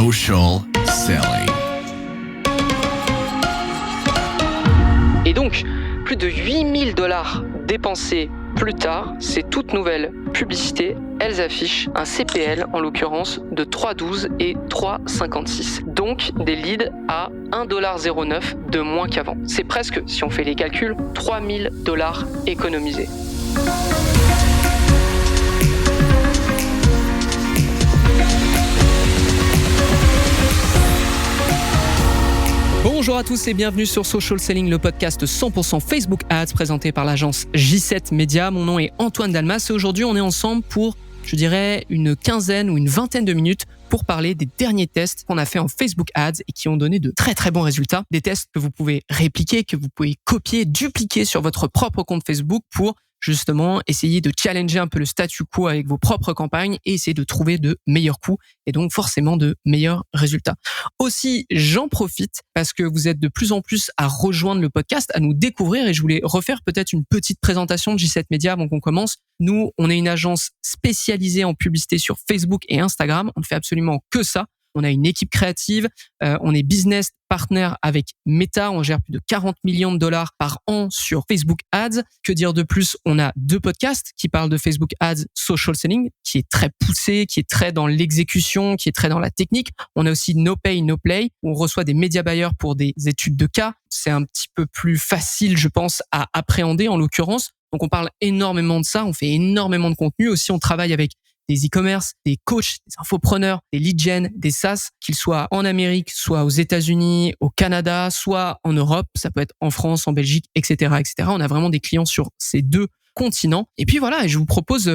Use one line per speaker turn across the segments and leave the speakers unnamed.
Social Selling.
Et donc, plus de 8 000 $ dépensés plus tard, ces toutes nouvelles publicités, elles affichent un CPL, en l'occurrence, de 3,12 et 3,56. Donc, des leads à 1,09 $ de moins qu'avant. C'est presque, si on fait les calculs, 3 000 $ économisés. Bonjour à tous et bienvenue sur Social Selling, le podcast 100% Facebook Ads présenté par l'agence J7 Media. Mon nom est Antoine Dalmas et aujourd'hui on est ensemble pour, je dirais, une quinzaine ou une vingtaine de minutes pour parler des derniers tests qu'on a fait en Facebook Ads et qui ont donné de très très bons résultats. Des tests que vous pouvez répliquer, que vous pouvez copier, dupliquer sur votre propre compte Facebook pour justement essayer de challenger un peu le statu quo avec vos propres campagnes et essayer de trouver de meilleurs coûts et donc forcément de meilleurs résultats. Aussi, j'en profite parce que vous êtes de plus en plus à rejoindre le podcast, à nous découvrir et je voulais refaire peut-être une petite présentation de J7 Media avant qu'on commence. Nous, on est une agence spécialisée en publicité sur Facebook et Instagram. On ne fait absolument que ça. On a une équipe créative, on est business partner avec Meta, on gère plus de 40 millions de $ par an sur Facebook Ads. Que dire de plus? On a 2 podcasts qui parlent de Facebook Ads Social Selling, qui est très poussé, qui est très dans l'exécution, qui est très dans la technique. On a aussi No Pay, No Play, où on reçoit des média buyers pour des études de cas. C'est un petit peu plus facile, je pense, à appréhender en l'occurrence. Donc on parle énormément de ça, on fait énormément de contenu. Aussi, on travaille avec des e-commerce, des coachs, des infopreneurs, des lead gen, des SaaS, qu'ils soient en Amérique, soit aux États-Unis, au Canada, soit en Europe. Ça peut être en France, en Belgique, etc., etc. On a vraiment des clients sur ces 2 continents. Et puis voilà, je vous propose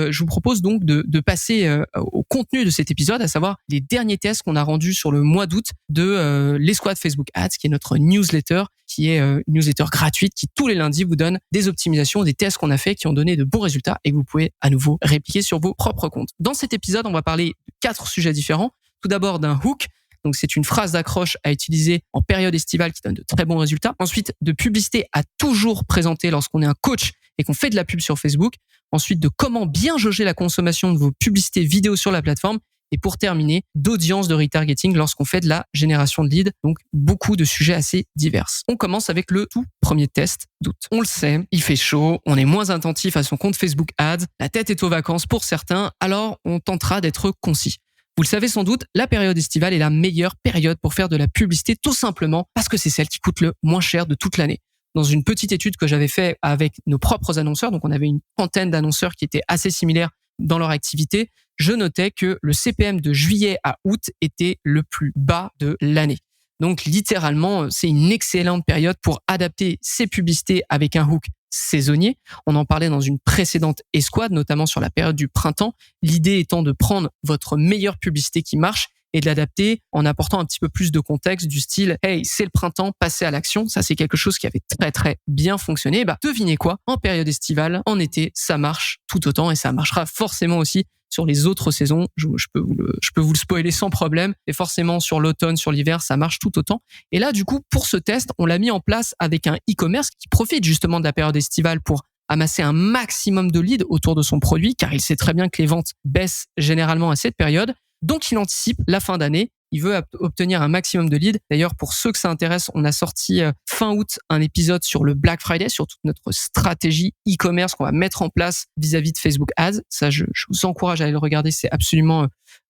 donc de passer au contenu de cet épisode, à savoir les derniers tests qu'on a rendus sur le mois d'août de l'Escouade Facebook Ads, qui est notre newsletter, qui est une newsletter gratuite qui tous les lundis vous donne des optimisations, des tests qu'on a fait qui ont donné de bons résultats et que vous pouvez à nouveau répliquer sur vos propres comptes. Dans cet épisode, on va parler de 4 sujets différents. Tout d'abord d'un hook. Donc, c'est une phrase d'accroche à utiliser en période estivale qui donne de très bons résultats. Ensuite, de publicité à toujours présenter lorsqu'on est un coach et qu'on fait de la pub sur Facebook. Ensuite, de comment bien jauger la consommation de vos publicités vidéo sur la plateforme. Et pour terminer, d'audience de retargeting lorsqu'on fait de la génération de leads. Donc, beaucoup de sujets assez divers. On commence avec le tout premier test d'août. On le sait, il fait chaud, on est moins attentif à son compte Facebook Ads, la tête est aux vacances pour certains, alors on tentera d'être concis. Vous le savez sans doute, la période estivale est la meilleure période pour faire de la publicité, tout simplement parce que c'est celle qui coûte le moins cher de toute l'année. Dans une petite étude que j'avais fait avec nos propres annonceurs, donc on avait une trentaine d'annonceurs qui étaient assez similaires dans leur activité, je notais que le CPM de juillet à août était le plus bas de l'année. Donc littéralement, c'est une excellente période pour adapter ses publicités avec un hook saisonnier. On en parlait dans une précédente escouade, notamment sur la période du printemps. L'idée étant de prendre votre meilleure publicité qui marche et de l'adapter en apportant un petit peu plus de contexte du style « Hey, c'est le printemps, passez à l'action ». Ça, c'est quelque chose qui avait très très bien fonctionné. Devinez quoi? En période estivale, en été, ça marche tout autant et ça marchera forcément aussi sur les autres saisons. Je peux vous le spoiler sans problème. Et forcément, sur l'automne, sur l'hiver, ça marche tout autant. Et là, du coup, pour ce test, on l'a mis en place avec un e-commerce qui profite justement de la période estivale pour amasser un maximum de leads autour de son produit, car il sait très bien que les ventes baissent généralement à cette période. Donc, il anticipe la fin d'année. Il veut obtenir un maximum de leads. D'ailleurs, pour ceux que ça intéresse, on a sorti fin août un épisode sur le Black Friday, sur toute notre stratégie e-commerce qu'on va mettre en place vis-à-vis de Facebook Ads. Ça, je vous encourage à aller le regarder. C'est absolument...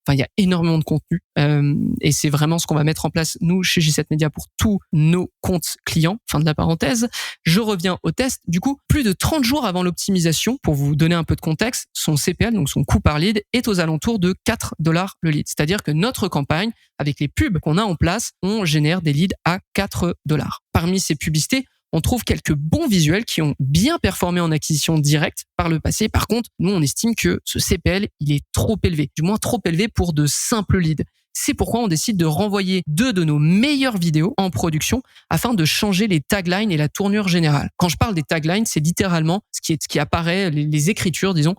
il y a énormément de contenu et c'est vraiment ce qu'on va mettre en place, nous, chez J7 Media, pour tous nos comptes clients. Fin de la parenthèse. Je reviens au test. Du coup, plus de 30 jours avant l'optimisation, pour vous donner un peu de contexte, son CPL, donc son coût par lead, est aux alentours de 4 $ le lead. C'est-à-dire que notre campagne, avec les pubs qu'on a en place, on génère des leads à 4 $. Parmi ces publicités, on trouve quelques bons visuels qui ont bien performé en acquisition directe par le passé. Par contre, nous, on estime que ce CPL, il est trop élevé, du moins trop élevé pour de simples leads. C'est pourquoi on décide de renvoyer 2 de nos meilleures vidéos en production afin de changer les taglines et la tournure générale. Quand je parle des taglines, c'est littéralement ce qui apparaît, les écritures, disons,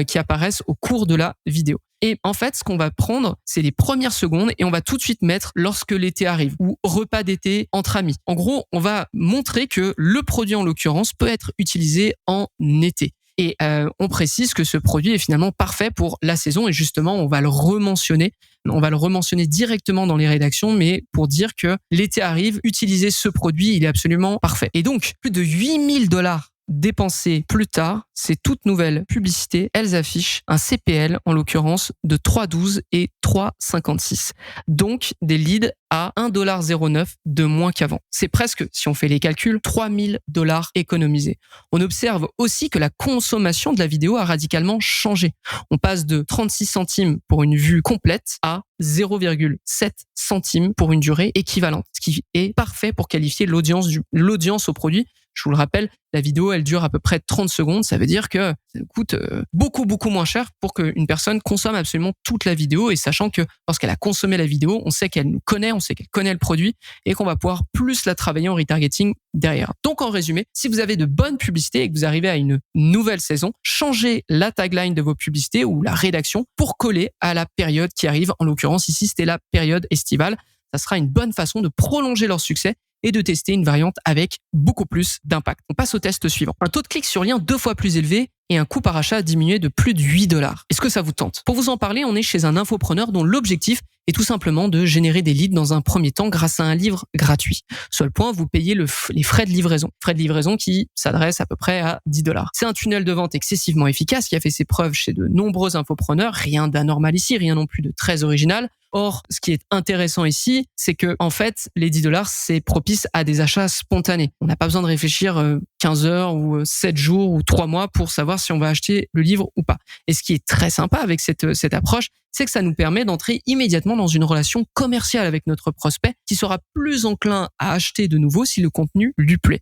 qui apparaissent au cours de la vidéo. Et en fait, ce qu'on va prendre, c'est les premières secondes et on va tout de suite mettre lorsque l'été arrive ou repas d'été entre amis. En gros, on va montrer que le produit en l'occurrence peut être utilisé en été. Et on précise que ce produit est finalement parfait pour la saison et justement, on va le rementionner. On va le rementionner directement dans les rédactions, mais pour dire que l'été arrive, utilisez ce produit, il est absolument parfait. Et donc, plus de 8 000 $ dépensés plus tard, ces toutes nouvelles publicités, elles affichent un CPL, en l'occurrence, de 3,12 et 3,56. Donc, des leads à 1,09 $ de moins qu'avant. C'est presque, si on fait les calculs, 3 000 $ économisés. On observe aussi que la consommation de la vidéo a radicalement changé. On passe de 36 centimes pour une vue complète à 0,7 centimes pour une durée équivalente, ce qui est parfait pour qualifier l'audience au produit. Je vous le rappelle, la vidéo, elle dure à peu près 30 secondes. Ça veut dire que ça coûte beaucoup moins cher pour qu'une personne consomme absolument toute la vidéo. Et sachant que lorsqu'elle a consommé la vidéo, on sait qu'elle nous connaît, on sait qu'elle connaît le produit et qu'on va pouvoir plus la travailler en retargeting derrière. Donc en résumé, si vous avez de bonnes publicités et que vous arrivez à une nouvelle saison, changez la tagline de vos publicités ou la rédaction pour coller à la période qui arrive. En l'occurrence, ici, c'était la période estivale. Ça sera une bonne façon de prolonger leur succès et de tester une variante avec beaucoup plus d'impact. On passe au test suivant. Un taux de clic sur lien 2 fois plus élevé et un coût par achat diminué de plus de 8 $. Est-ce que ça vous tente? Pour vous en parler, on est chez un infopreneur dont l'objectif est tout simplement de générer des leads dans un premier temps grâce à un livre gratuit. Seul point, vous payez les frais de livraison. Frais de livraison qui s'adressent à peu près à 10 $. C'est un tunnel de vente excessivement efficace qui a fait ses preuves chez de nombreux infopreneurs. Rien d'anormal ici, rien non plus de très original. Or, ce qui est intéressant ici, c'est que, en fait, les 10 $, c'est propice à des achats spontanés. On n'a pas besoin de réfléchir 15 heures ou 7 jours ou 3 mois pour savoir si on va acheter le livre ou pas. Et ce qui est très sympa avec cette approche, c'est que ça nous permet d'entrer immédiatement dans une relation commerciale avec notre prospect qui sera plus enclin à acheter de nouveau si le contenu lui plaît.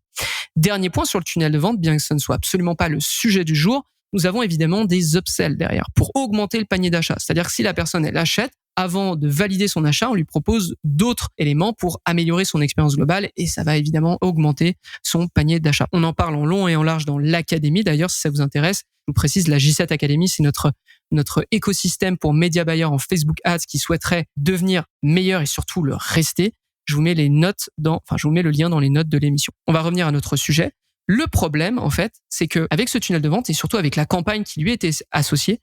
Dernier point sur le tunnel de vente, bien que ce ne soit absolument pas le sujet du jour, nous avons évidemment des upsells derrière pour augmenter le panier d'achat. C'est-à-dire que si la personne, elle achète, avant de valider son achat, on lui propose d'autres éléments pour améliorer son expérience globale et ça va évidemment augmenter son panier d'achat. On en parle en long et en large dans l'académie. D'ailleurs, si ça vous intéresse, je vous précise, la J7 Academy, c'est notre écosystème pour média buyers en Facebook Ads qui souhaiterait devenir meilleur et surtout le rester. Je vous mets le lien dans les notes de l'émission. On va revenir à notre sujet. Le problème, en fait, c'est que avec ce tunnel de vente et surtout avec la campagne qui lui était associée,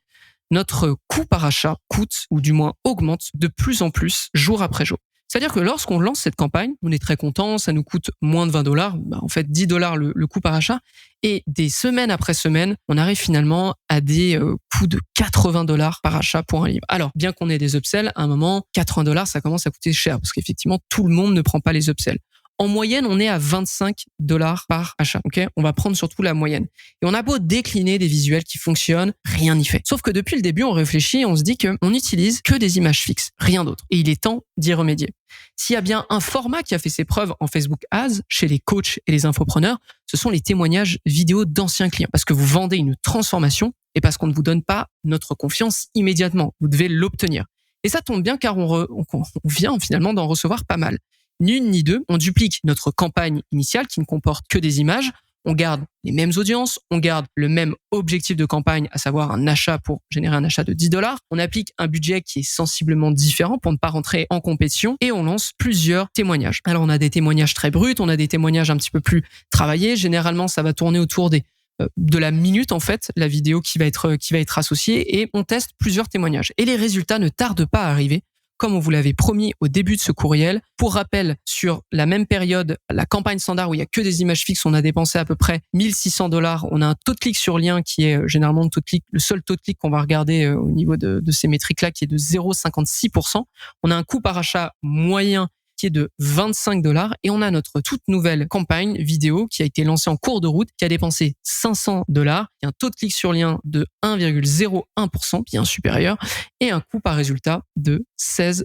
notre coût par achat coûte, ou du moins augmente de plus en plus jour après jour. C'est-à-dire que lorsqu'on lance cette campagne, on est très content, ça nous coûte moins de 20 $, en fait 10 $ le coût par achat, et des semaines après semaines, on arrive finalement à des coûts de 80 $ par achat pour un livre. Alors, bien qu'on ait des upsells, à un moment, 80 $, ça commence à coûter cher, parce qu'effectivement, tout le monde ne prend pas les upsells. En moyenne, on est à 25 $ par achat. Ok, on va prendre surtout la moyenne. Et on a beau décliner des visuels qui fonctionnent, rien n'y fait. Sauf que depuis le début, on réfléchit et on se dit qu'on n'utilise que des images fixes, rien d'autre. Et il est temps d'y remédier. S'il y a bien un format qui a fait ses preuves en Facebook Ads, chez les coachs et les infopreneurs, ce sont les témoignages vidéo d'anciens clients. Parce que vous vendez une transformation et parce qu'on ne vous donne pas notre confiance immédiatement. Vous devez l'obtenir. Et ça tombe bien car on vient finalement d'en recevoir pas mal. Ni une ni deux, on duplique notre campagne initiale qui ne comporte que des images, on garde les mêmes audiences, on garde le même objectif de campagne, à savoir un achat pour générer un achat de 10 $, on applique un budget qui est sensiblement différent pour ne pas rentrer en compétition et on lance plusieurs témoignages. Alors on a des témoignages très bruts, on a des témoignages un petit peu plus travaillés, généralement ça va tourner autour de la minute en fait, la vidéo qui va être associée et on teste plusieurs témoignages. Et les résultats ne tardent pas à arriver. Comme on vous l'avait promis au début de ce courriel. Pour rappel, sur la même période, la campagne standard où il y a que des images fixes, on a dépensé à peu près 1 600 $. On a un taux de clic sur lien qui est généralement le seul taux de clic qu'on va regarder au niveau de ces métriques-là, qui est de 0,56%. On a un coût par achat moyen qui est de 25 $ et on a notre toute nouvelle campagne vidéo qui a été lancée en cours de route, qui a dépensé 500 $, qui a un taux de clic sur lien de 1,01%, bien supérieur, et un coût par résultat de 16,40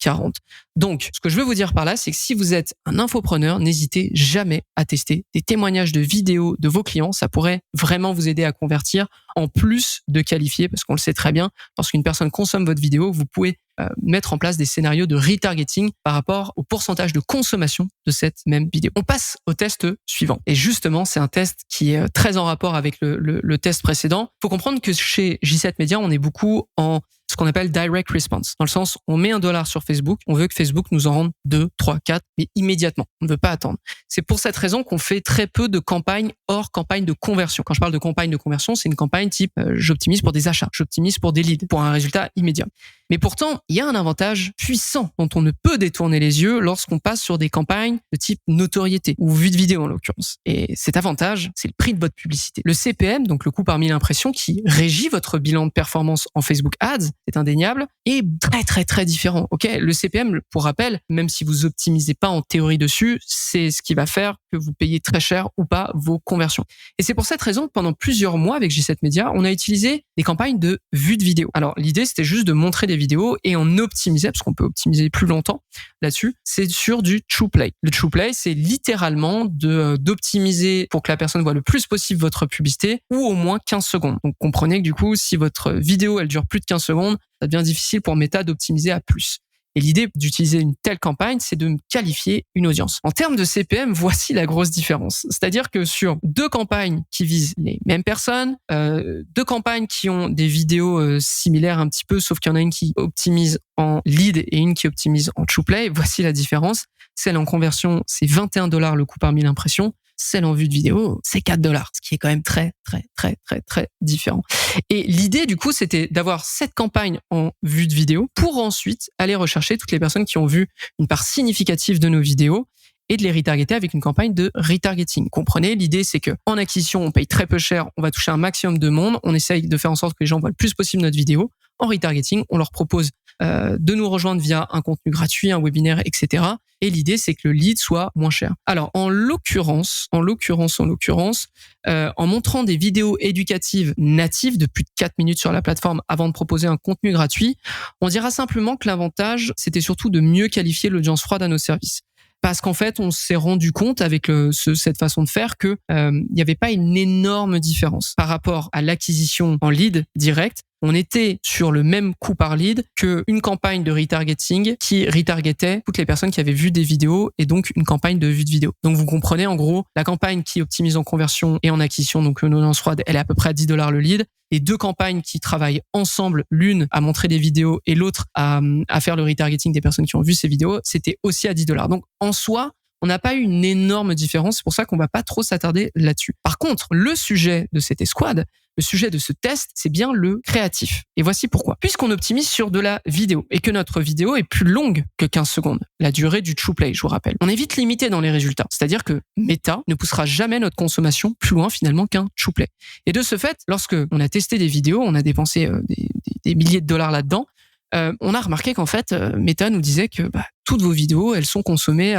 $. Donc, ce que je veux vous dire par là, c'est que si vous êtes un infopreneur, n'hésitez jamais à tester des témoignages de vidéos de vos clients. Ça pourrait vraiment vous aider à convertir en plus de qualifier, parce qu'on le sait très bien, lorsqu'une personne consomme votre vidéo, vous pouvez mettre en place des scénarios de retargeting par rapport au pourcentage de consommation de cette même vidéo. On passe au test suivant. Et justement, c'est un test qui est très en rapport avec le test précédent. Il faut comprendre que chez J7 Media, on est beaucoup en ce ce qu'on appelle direct response. Dans le sens, on met $1 sur Facebook, on veut que Facebook nous en rende 2, 3, 4, mais immédiatement. On ne veut pas attendre. C'est pour cette raison qu'on fait très peu de campagnes hors campagne de conversion. Quand je parle de campagne de conversion, c'est une campagne type j'optimise pour des achats, j'optimise pour des leads, pour un résultat immédiat. Mais pourtant, il y a un avantage puissant dont on ne peut détourner les yeux lorsqu'on passe sur des campagnes de type notoriété ou vue de vidéo en l'occurrence. Et cet avantage, c'est le prix de votre publicité. Le CPM, donc le coût par 1000 impressions qui régit votre bilan de performance en Facebook Ads, c'est indéniable, est très très très différent. Ok, le CPM, pour rappel, même si vous optimisez pas en théorie dessus, c'est ce qui va faire que vous payez très cher ou pas vos conversions. Et c'est pour cette raison que pendant plusieurs mois avec J7 Media, on a utilisé des campagnes de vue de vidéo. Alors l'idée, c'était juste de montrer des vidéos et on optimisait, parce qu'on peut optimiser plus longtemps là-dessus, c'est sur du True Play. Le True Play, c'est littéralement d'optimiser pour que la personne voit le plus possible votre publicité ou au moins 15 secondes. Donc comprenez que du coup, si votre vidéo elle dure plus de 15 secondes, ça devient difficile pour Meta d'optimiser à plus. Et l'idée d'utiliser une telle campagne, c'est de qualifier une audience. En termes de CPM, voici la grosse différence. C'est-à-dire que sur 2 campagnes qui visent les mêmes personnes, 2 campagnes qui ont des vidéos similaires un petit peu, sauf qu'il y en a une qui optimise en lead et une qui optimise en True Play, voici la différence. Celle en conversion, c'est $21 le coût par 1000 impressions. Celle en vue de vidéo, c'est $4, ce qui est quand même très, très, très, très, très différent. Et l'idée, du coup, c'était d'avoir cette campagne en vue de vidéo pour ensuite aller rechercher toutes les personnes qui ont vu une part significative de nos vidéos et de les retargeter avec une campagne de retargeting. Comprenez, l'idée, c'est que en acquisition, on paye très peu cher, on va toucher un maximum de monde, on essaye de faire en sorte que les gens voient le plus possible notre vidéo. En retargeting, on leur propose de nous rejoindre via un contenu gratuit, un webinaire, etc. Et l'idée, c'est que le lead soit moins cher. Alors, en l'occurrence, en montrant des vidéos éducatives natives de plus de 4 minutes sur la plateforme avant de proposer un contenu gratuit, on dira simplement que l'avantage, c'était surtout de mieux qualifier l'audience froide à nos services. Parce qu'en fait, on s'est rendu compte avec cette façon de faire que il n'y avait pas une énorme différence par rapport à l'acquisition en lead direct. On était sur le même coût par lead qu'une campagne de retargeting qui retargetait toutes les personnes qui avaient vu des vidéos et donc une campagne de vue de vidéo. Donc vous comprenez, en gros, la campagne qui optimise en conversion et en acquisition, donc une audience froide, elle est à peu près à $10 le lead. Les 2 campagnes qui travaillent ensemble, l'une à montrer des vidéos et l'autre à faire le retargeting des personnes qui ont vu ces vidéos, c'était aussi à $10. Donc en soi, on n'a pas eu une énorme différence. C'est pour ça qu'on va pas trop s'attarder là-dessus. Par contre, le sujet de cette escouade, le sujet de ce test, c'est bien le créatif. Et voici pourquoi. Puisqu'on optimise sur de la vidéo et que notre vidéo est plus longue que 15 secondes, la durée du True Play, je vous rappelle, on est vite limité dans les résultats. C'est-à-dire que Meta ne poussera jamais notre consommation plus loin finalement qu'un True Play. Et de ce fait, lorsque on a testé des vidéos, on a dépensé des milliers de dollars là-dedans, on a remarqué qu'en fait, Meta nous disait que toutes vos vidéos, elles sont consommées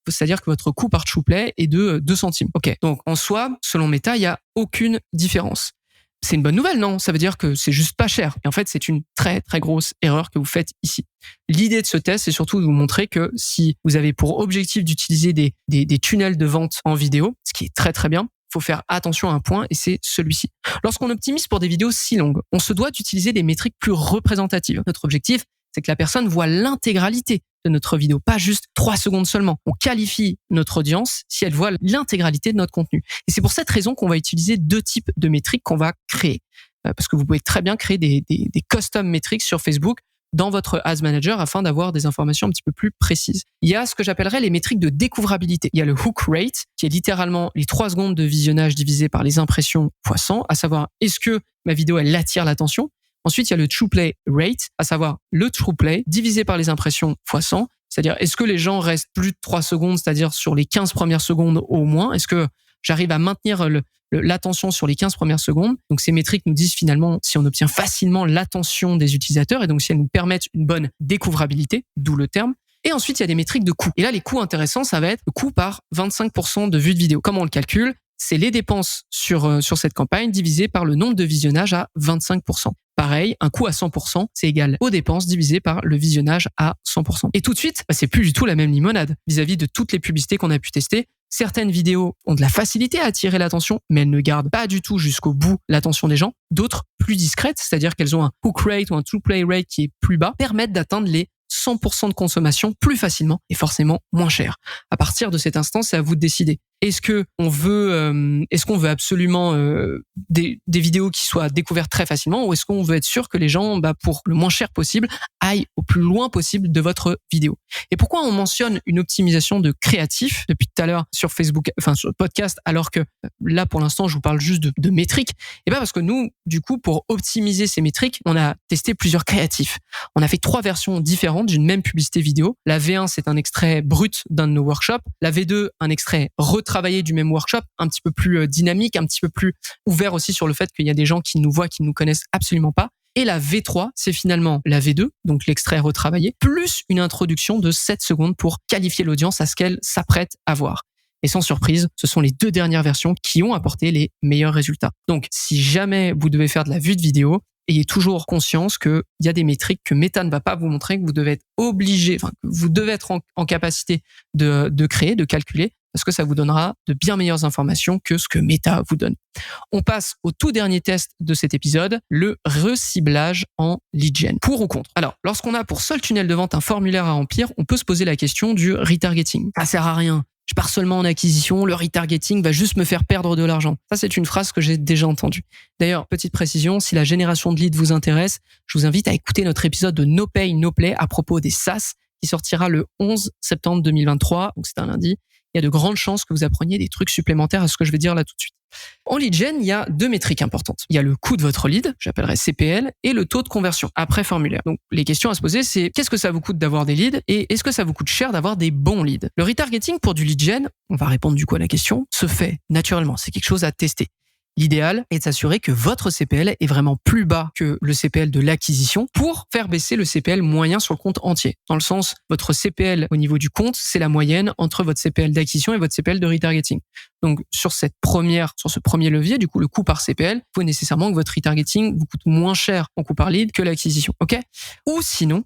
c'est-à-dire que votre coût par True Play est de 2 centimes. Ok, donc en soi, selon Meta, il n'y a aucune différence. C'est une bonne nouvelle, non? Ça veut dire que c'est juste pas cher. Et en fait, c'est une très, très grosse erreur que vous faites ici. L'idée de ce test, c'est surtout de vous montrer que si vous avez pour objectif d'utiliser des tunnels de vente en vidéo, ce qui est très, très bien, il faut faire attention à un point et c'est celui-ci. Lorsqu'on optimise pour des vidéos si longues, on se doit d'utiliser des métriques plus représentatives. Notre objectif, c'est que la personne voit l'intégralité de notre vidéo, pas juste 3 secondes seulement. On qualifie notre audience si elle voit l'intégralité de notre contenu. Et c'est pour cette raison qu'on va utiliser 2 types de métriques qu'on va créer. Parce que vous pouvez très bien créer des custom metrics sur Facebook dans votre Ads Manager afin d'avoir des informations un petit peu plus précises. Il y a ce que j'appellerais les métriques de découvrabilité. Il y a le hook rate, qui est littéralement les 3 secondes de visionnage divisées par les impressions fois 100, à savoir est-ce que ma vidéo, elle attire l'attention. Ensuite, il y a le True Play Rate, à savoir le True Play divisé par les impressions fois 100. C'est-à-dire, est-ce que les gens restent plus de 3 secondes, c'est-à-dire sur les 15 premières secondes au moins? Est-ce que j'arrive à maintenir l'attention sur les 15 premières secondes? Donc, ces métriques nous disent finalement si on obtient facilement l'attention des utilisateurs et donc si elles nous permettent une bonne découvrabilité, d'où le terme. Et ensuite, il y a des métriques de coûts. Et là, les coûts intéressants, ça va être le coût par 25% de vues de vidéo. Comment on le calcule? C'est les dépenses sur cette campagne divisé par le nombre de visionnages à 25%. Pareil, un coût à 100%, c'est égal aux dépenses divisées par le visionnage à 100%. Et tout de suite, c'est plus du tout la même limonade vis-à-vis de toutes les publicités qu'on a pu tester. Certaines vidéos ont de la facilité à attirer l'attention, mais elles ne gardent pas du tout jusqu'au bout l'attention des gens. D'autres, plus discrètes, c'est-à-dire qu'elles ont un hook rate ou un true play rate qui est plus bas, permettent d'atteindre les 100% de consommation plus facilement et forcément moins cher. À partir de cet instant, c'est à vous de décider. Est-ce qu'on veut absolument des vidéos qui soient découvertes très facilement, ou est-ce qu'on veut être sûr que les gens, pour le moins cher possible, aillent au plus loin possible de votre vidéo? Et pourquoi on mentionne une optimisation de créatif depuis tout à l'heure sur Facebook, sur le podcast, alors que là, pour l'instant, je vous parle juste de métriques? Et parce que nous, du coup, pour optimiser ces métriques, on a testé plusieurs créatifs. On a fait 3 versions différentes d'une même publicité vidéo. La V1, c'est un extrait brut d'un de nos workshops. La V2, un extrait retravaillé du même workshop, un petit peu plus dynamique, un petit peu plus ouvert aussi sur le fait qu'il y a des gens qui nous voient, qui ne nous connaissent absolument pas. Et la V3, c'est finalement la V2, donc l'extrait retravaillé, plus une introduction de 7 secondes pour qualifier l'audience à ce qu'elle s'apprête à voir. Et sans surprise, ce sont les 2 dernières versions qui ont apporté les meilleurs résultats. Donc, si jamais vous devez faire de la vue de vidéo, ayez toujours conscience qu'il y a des métriques que Meta ne va pas vous montrer, que vous devez être obligé, que vous devez être en capacité de créer, de calculer, parce que ça vous donnera de bien meilleures informations que ce que Meta vous donne. On passe au tout dernier test de cet épisode, le reciblage en lead gen. Pour ou contre? Alors, lorsqu'on a pour seul tunnel de vente un formulaire à remplir, on peut se poser la question du retargeting. Ça sert à rien. Je pars seulement en acquisition, le retargeting va juste me faire perdre de l'argent. Ça, c'est une phrase que j'ai déjà entendue. D'ailleurs, petite précision, si la génération de leads vous intéresse, je vous invite à écouter notre épisode de No Pay, No Play à propos des SaaS qui sortira le 11 septembre 2023, donc c'est un lundi. Il y a de grandes chances que vous appreniez des trucs supplémentaires à ce que je vais dire là tout de suite. En lead gen, il y a 2 métriques importantes. Il y a le coût de votre lead, j'appellerais CPL, et le taux de conversion après formulaire. Donc, les questions à se poser, c'est qu'est-ce que ça vous coûte d'avoir des leads et est-ce que ça vous coûte cher d'avoir des bons leads? Le retargeting pour du lead gen, on va répondre du coup à la question, se fait naturellement. C'est quelque chose à tester. L'idéal est de s'assurer que votre CPL est vraiment plus bas que le CPL de l'acquisition pour faire baisser le CPL moyen sur le compte entier. Dans le sens, votre CPL au niveau du compte, c'est la moyenne entre votre CPL d'acquisition et votre CPL de retargeting. Donc, sur ce premier levier, du coup, le coût par CPL, il faut nécessairement que votre retargeting vous coûte moins cher en coût par lead que l'acquisition. OK? Ou sinon,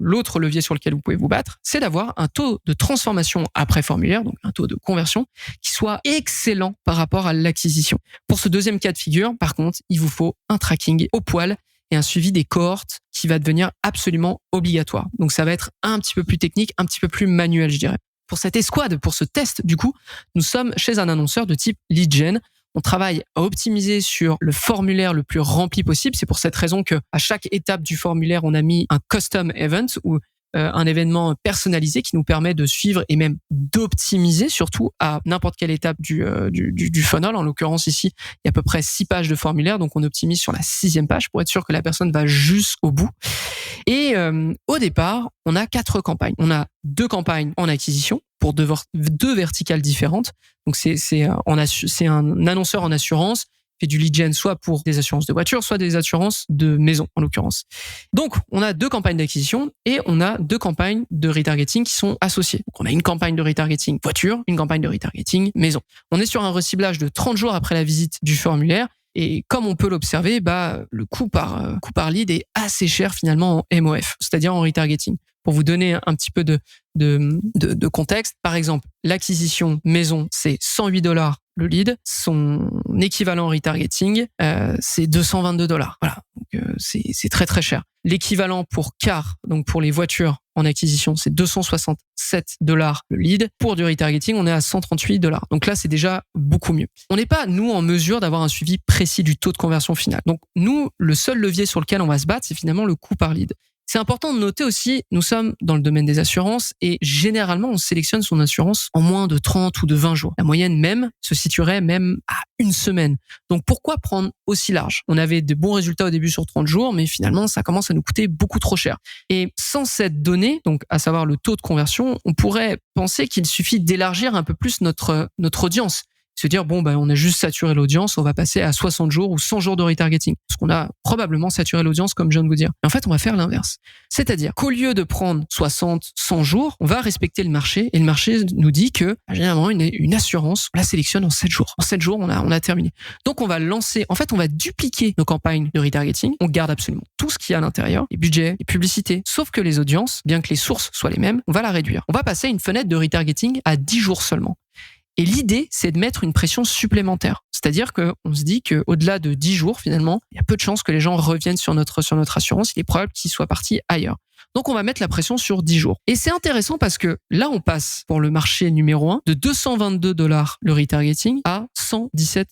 l'autre levier sur lequel vous pouvez vous battre, c'est d'avoir un taux de transformation après formulaire, donc un taux de conversion, qui soit excellent par rapport à l'acquisition. Pour ce deuxième cas de figure, par contre, il vous faut un tracking au poil et un suivi des cohortes qui va devenir absolument obligatoire. Donc, ça va être un petit peu plus technique, un petit peu plus manuel, je dirais. Pour cette escouade, pour ce test, du coup, nous sommes chez un annonceur de type lead gen. On travaille à optimiser sur le formulaire le plus rempli possible. C'est pour cette raison que à chaque étape du formulaire, on a mis un custom event ou un événement personnalisé qui nous permet de suivre et même d'optimiser surtout à n'importe quelle étape du funnel. En l'occurrence ici, il y a à peu près 6 pages de formulaire, donc on optimise sur la 6e page pour être sûr que la personne va jusqu'au bout. Et au départ, on a 4 campagnes. On a 2 campagnes en acquisition pour 2 verticales différentes. Donc c'est un annonceur en assurance, fait du lead gen soit pour des assurances de voiture, soit des assurances de maison en l'occurrence. Donc, on a 2 campagnes d'acquisition et on a 2 campagnes de retargeting qui sont associées. Donc, on a une campagne de retargeting voiture, une campagne de retargeting maison. On est sur un reciblage de 30 jours après la visite du formulaire. Et comme on peut l'observer, le coût par lead est assez cher finalement en MOF, c'est-à-dire en retargeting. Pour vous donner un petit peu de contexte, par exemple, l'acquisition maison, c'est $108 le lead. Son équivalent retargeting, c'est $222. Voilà, donc c'est très très cher. L'équivalent pour car, donc pour les voitures en acquisition, c'est $267 le lead. Pour du retargeting, on est à $138. Donc là, c'est déjà beaucoup mieux. On n'est pas, nous, en mesure d'avoir un suivi précis du taux de conversion final. Donc nous, le seul levier sur lequel on va se battre, c'est finalement le coût par lead. C'est important de noter aussi, nous sommes dans le domaine des assurances et généralement, on sélectionne son assurance en moins de 30 ou de 20 jours. La moyenne même se situerait même à 1 semaine. Donc, pourquoi prendre aussi large? On avait de bons résultats au début sur 30 jours, mais finalement, ça commence à nous coûter beaucoup trop cher. Et sans cette donnée, donc à savoir le taux de conversion, on pourrait penser qu'il suffit d'élargir un peu plus notre audience. Se dire, on a juste saturé l'audience, on va passer à 60 jours ou 100 jours de retargeting. Parce qu'on a probablement saturé l'audience, comme je viens de vous dire. Et en fait, on va faire l'inverse. C'est-à-dire qu'au lieu de prendre 60, 100 jours, on va respecter le marché. Et le marché nous dit que, généralement, une assurance, on la sélectionne en 7 jours. En 7 jours, on a terminé. Donc, on va on va dupliquer nos campagnes de retargeting. On garde absolument tout ce qu'il y a à l'intérieur, les budgets, les publicités. Sauf que les audiences, bien que les sources soient les mêmes, on va la réduire. On va passer une fenêtre de retargeting à 10 jours seulement. Et l'idée, c'est de mettre une pression supplémentaire. C'est-à-dire qu'on se dit qu'au-delà de 10 jours, finalement, il y a peu de chances que les gens reviennent sur notre assurance. Il est probable qu'ils soient partis ailleurs. Donc on va mettre la pression sur 10 jours. Et c'est intéressant parce que là, on passe pour le marché numéro 1 de $222 le retargeting à $117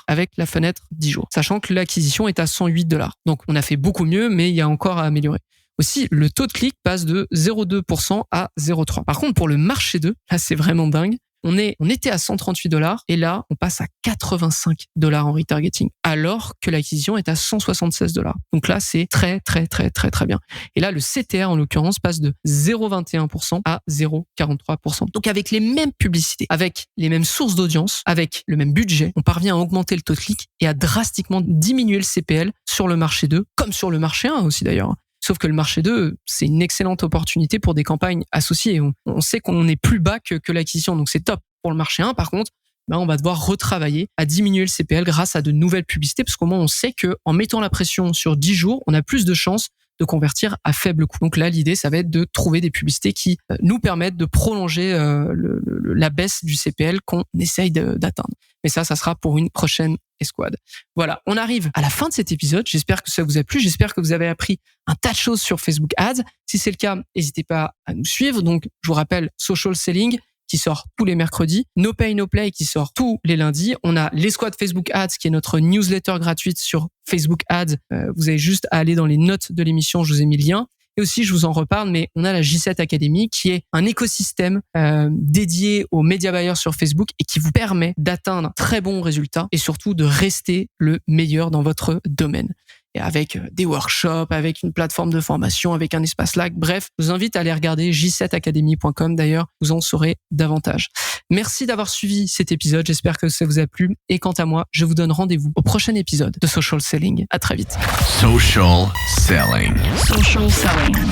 avec la fenêtre 10 jours, sachant que l'acquisition est à $108. Donc on a fait beaucoup mieux, mais il y a encore à améliorer. Aussi, le taux de clic passe de 0,2% à 0,3%. Par contre, pour le marché 2, là, c'est vraiment dingue. On était à $138 et là, on passe à $85 en retargeting, alors que l'acquisition est à $176. Donc là, c'est très, très, très, très, très bien. Et là, le CTR, en l'occurrence, passe de 0,21% à 0,43%. Donc avec les mêmes publicités, avec les mêmes sources d'audience, avec le même budget, on parvient à augmenter le taux de clic et à drastiquement diminuer le CPL sur le marché 2, comme sur le marché 1 aussi d'ailleurs. Sauf que le marché 2, c'est une excellente opportunité pour des campagnes associées. On sait qu'on est plus bas que l'acquisition, donc c'est top. Pour le marché 1, par contre, on va devoir retravailler à diminuer le CPL grâce à de nouvelles publicités, parce qu'au moins on sait que en mettant la pression sur 10 jours, on a plus de chances de convertir à faible coût. Donc là, l'idée, ça va être de trouver des publicités qui nous permettent de prolonger la baisse du CPL qu'on essaye d'atteindre. Mais ça sera pour une prochaine escouade. Voilà, on arrive à la fin de cet épisode. J'espère que ça vous a plu. J'espère que vous avez appris un tas de choses sur Facebook Ads. Si c'est le cas, n'hésitez pas à nous suivre. Donc, je vous rappelle, Social Selling qui sort tous les mercredis, No Pay No Play qui sort tous les lundis. On a l'escouade Facebook Ads qui est notre newsletter gratuite sur Facebook Ads. Vous avez juste à aller dans les notes de l'émission, je vous ai mis le lien. Et aussi, je vous en reparle, mais on a la J7 Academy qui est un écosystème dédié aux média buyers sur Facebook et qui vous permet d'atteindre très bons résultats et surtout de rester le meilleur dans votre domaine. Et avec des workshops, avec une plateforme de formation, avec un espace Slack. Bref, je vous invite à aller regarder j7academy.com. D'ailleurs, vous en saurez davantage. Merci d'avoir suivi cet épisode. J'espère que ça vous a plu. Et quant à moi, je vous donne rendez-vous au prochain épisode de Social Selling. À très vite.
Social Selling.
Social Selling.